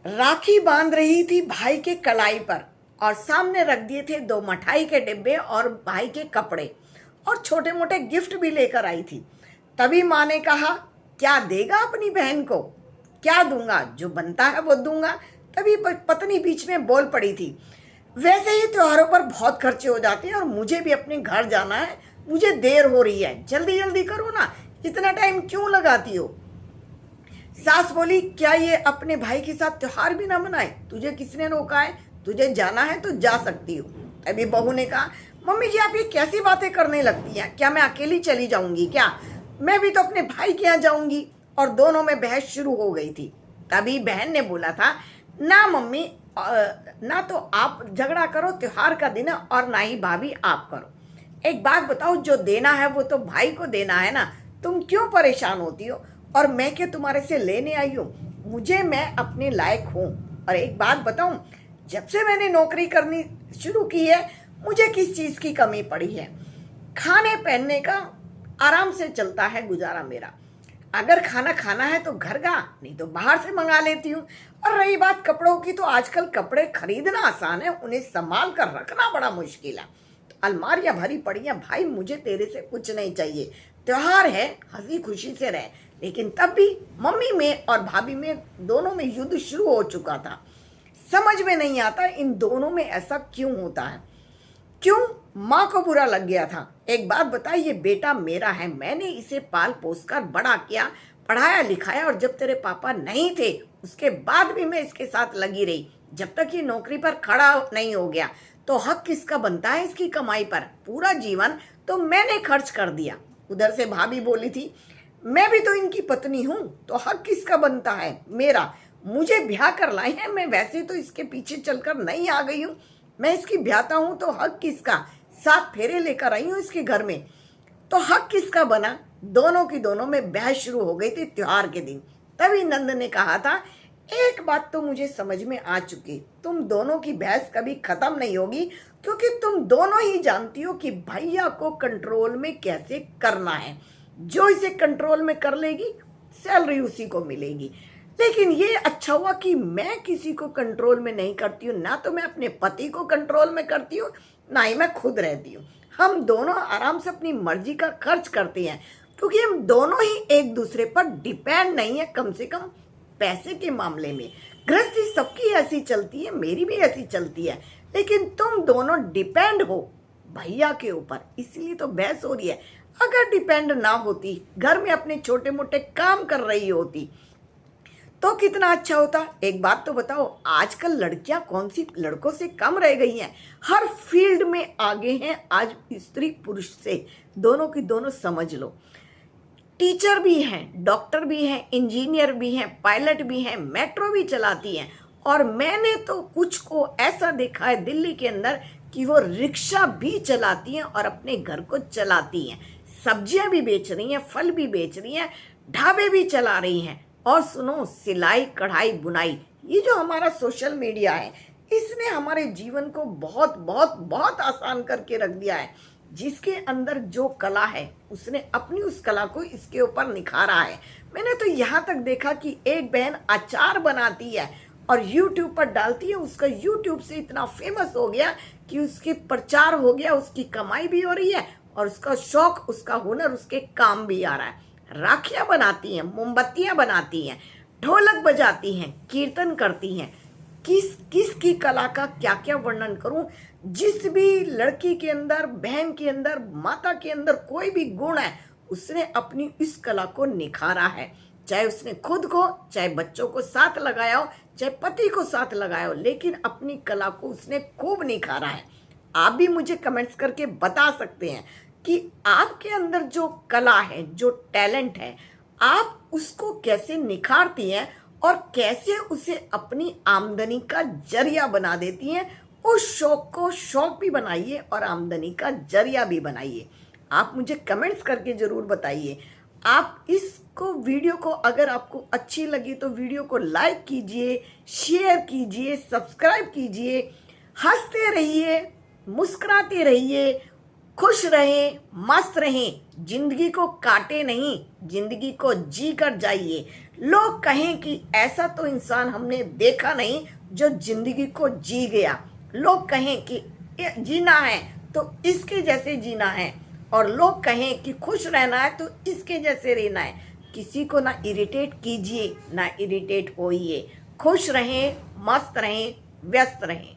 राखी बांध रही थी भाई के कलाई पर और सामने रख दिए थे 2 मिठाई के डिब्बे और भाई के कपड़े और छोटे मोटे गिफ्ट भी लेकर आई थी। तभी माँ ने कहा, क्या देगा अपनी बहन को? क्या दूंगा? जो बनता है वो दूंगा। तभी पत्नी बीच में बोल पड़ी थी, वैसे ही त्योहारों पर बहुत खर्चे हो जाते हैं और मुझे भी अपने घर जाना है, मुझे देर हो रही है, जल्दी जल्दी करो ना, इतना टाइम क्यों लगाती हो? सास बोली, क्या ये अपने भाई के साथ त्योहार भी ना मनाए? तुझे किसने रोका है? तुझे जाना है तो जा सकती हो। तभी बहू ने कहा, मम्मी जी आप ये कैसी बातें करने लगती हैं? क्या मैं अकेली चली जाऊंगी क्या? मैं भी तो अपने भाई के यहाँ जाऊंगी। और दोनों में बहस शुरू हो गई थी। तभी बहन ने बोला था, ना मम्मी, ना तो आप झगड़ा करो त्योहार का दिन है और ना ही भाभी आप करो। एक बात बताओ, जो देना है वो तो भाई को देना है ना, तुम क्यों परेशान होती हो? और मैं क्या तुम्हारे से लेने आई हूँ? मैं अपने लायक हूँ। और एक बात बताऊं, जब से मैंने नौकरी करनी शुरू की है मुझे किस चीज की कमी पड़ी है? खाने पहनने का आराम से चलता है गुजारा मेरा। अगर खाना खाना है तो घर का, नहीं तो बाहर से मंगा लेती हूँ। और रही बात कपड़ों की, तो आजकल कपड़े खरीदना आसान है, उन्हें संभाल कर रखना बड़ा मुश्किल है। तो अलमारियां भरी पड़ी हैं। भाई मुझे तेरे से कुछ नहीं चाहिए, त्योहार है, हंसी खुशी से रहे। लेकिन तब भी मम्मी में और भाभी में दोनों में युद्ध शुरू हो चुका था। समझ में नहीं आता इन दोनों में ऐसा क्यों होता है, क्यों माँ को बुरा लग गया था। एक बात बता, ये बेटा मेरा है, मैंने इसे पाल पोस कर बड़ा किया, पढ़ाया लिखाया, और जब तेरे पापा नहीं थे उसके बाद भी मैं इसके साथ लगी रही, जब तक ये नौकरी पर खड़ा नहीं हो गया। तो हक किसका बनता है इसकी कमाई पर? पूरा जीवन तो मैंने खर्च कर दिया। उधर से भाभी बोली थी, मैं भी तो इनकी पत्नी हूँ, तो हक किसका बनता है? मेरा। मुझे ब्याह कर लाई है, मैं वैसे तो इसके पीछे चलकर नहीं आ गई हूँ, मैं इसकी ब्याहता हूँ, तो हक किसका? 7 फेरे लेकर आई हूँ इसके घर में, तो हक किसका बना? दोनों की दोनों में बहस शुरू हो गई थी त्योहार के दिन। तभी नंद ने कहा था, एक बात तो मुझे समझ में आ चुकी, तुम दोनों की बहस कभी खत्म नहीं होगी, क्योंकि तुम दोनों ही जानती हो कि भैया को कंट्रोल में कैसे करना है। जो इसे कंट्रोल में कर लेगी सैलरी उसी को मिलेगी। लेकिन ये अच्छा हुआ कि मैं किसी को कंट्रोल में नहीं करती हूँ, ना तो मैं अपने पति को कंट्रोल में करती हूँ, ना ही मैं खुद रहती हूँ। हम दोनों आराम से अपनी मर्जी का खर्च करते हैं, क्योंकि हम दोनों ही एक दूसरे पर डिपेंड नहीं है, कम से कम पैसे के मामले में। गृहस्थी सबकी ऐसी चलती है, मेरी भी ऐसी चलती है, लेकिन तुम दोनों डिपेंड हो भैया के ऊपर, इसलिए तो बहस हो रही है। अगर डिपेंड ना होती, घर में अपने छोटे मोटे काम कर रही होती, तो कितना अच्छा होता। एक बात तो बताओ, आजकल लड़कियां कौन सी लड़कों से कम रह गई हैं? हर फील्ड में आगे हैं आज स्त्री पुरुष से, दोनों की दोनों समझ लो। टीचर भी हैं, डॉक्टर भी हैं, इंजीनियर भी हैं, पायलट भी हैं, मेट्रो भी चलाती हैं। और मैंने तो कुछ को ऐसा देखा है दिल्ली के अंदर कि वो रिक्शा भी चलाती हैं और अपने घर को चलाती हैं, सब्जियां भी बेच रही हैं, फल भी बेच रही हैं, ढाबे भी चला रही हैं। और सुनो, सिलाई कढ़ाई बुनाई, ये जो हमारा सोशल मीडिया है, इसने हमारे जीवन को बहुत बहुत बहुत आसान करके रख दिया है। जिसके अंदर जो कला है उसने अपनी उस कला को इसके ऊपर निखारा है। मैंने तो यहाँ तक देखा कि एक बहन अचार बनाती है और YouTube पर डालती है, उसका YouTube से इतना फेमस हो गया कि उसके प्रचार हो गया, उसकी कमाई भी हो रही है और उसका शौक, उसका हुनर, उसके काम भी आ रहा है। राखियां बनाती हैं, मोमबत्तियां बनाती हैं, ढोलक बजाती हैं, कीर्तन करती हैं। किस किस की कला का क्या क्या वर्णन करूं? जिस भी लड़की के अंदर, बहन के अंदर, माता के अंदर कोई भी गुण है, उसने अपनी इस कला को निखारा है। चाहे उसने खुद को, चाहे बच्चों को साथ लगाया हो, चाहे पति को साथ लगाया हो, लेकिन अपनी कला को उसने खूब निखारा है। आप भी मुझे कमेंट्स करके बता सकते हैं कि आपके अंदर जो कला है, जो टैलेंट है, आप उसको कैसे निखारती हैं और कैसे उसे अपनी आमदनी का जरिया बना देती हैं। उस शौक को शौक भी बनाइए और आमदनी का जरिया भी बनाइए। आप मुझे कमेंट्स करके जरूर बताइए। आप इसको वीडियो को अगर आपको अच्छी लगी तो वीडियो को लाइक कीजिए, शेयर कीजिए, सब्सक्राइब कीजिए। हंसते रहिए, मुस्कुराते रहिए, खुश रहें, मस्त रहें। जिंदगी को काटे नहीं, जिंदगी को जी कर जाइए। लोग कहें कि ऐसा तो इंसान हमने देखा नहीं जो जिंदगी को जी गया। लोग कहें कि जीना है तो इसके जैसे जीना है, और लोग कहें कि खुश रहना है तो इसके जैसे रहना है। किसी को ना इरिटेट कीजिए, ना इरिटेट होइए। खुश रहें, मस्त रहें, व्यस्त रहें।